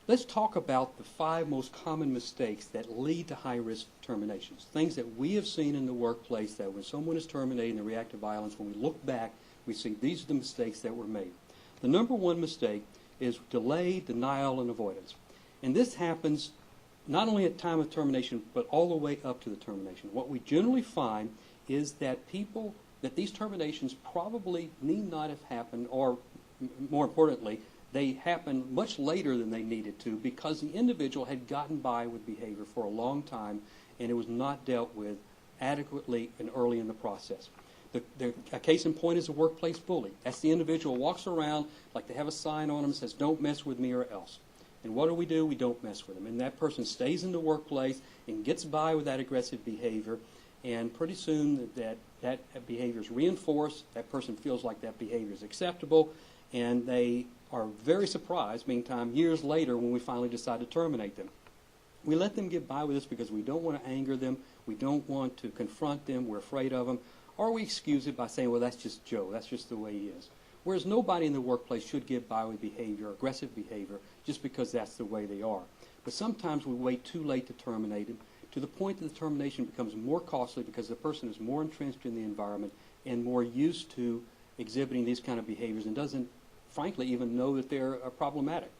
Let's talk about the 5 most common mistakes that lead to high-risk terminations. Things that we have seen in the workplace that when someone is terminated in the reactive violence, when we look back, we see these are the mistakes that were made. The number 1 mistake is delay, denial, and avoidance. And this happens not only at time of termination, but all the way up to the termination. What we generally find is that these terminations probably need not have happened, or more importantly, they happened much later than they needed to because the individual had gotten by with behavior for a long time and it was not dealt with adequately and early in the process. A case in point is a workplace bully. That's the individual walks around like they have a sign on them that says, "Don't mess with me or else." And what do? We don't mess with them. And that person stays in the workplace and gets by with that aggressive behavior, and pretty soon that behavior is reinforced. That person feels like that behavior is acceptable, and they are very surprised, meantime, years later when we finally decide to terminate them. We let them get by with this because we don't want to anger them, we don't want to confront them, we're afraid of them, or we excuse it by saying, well, that's just Joe, that's just the way he is. Whereas nobody in the workplace should get by with behavior, aggressive behavior, just because that's the way they are. But sometimes we wait too late to terminate them, to the point that the termination becomes more costly because the person is more entrenched in the environment and more used to exhibiting these kind of behaviors and doesn't, frankly, even know that they're problematic.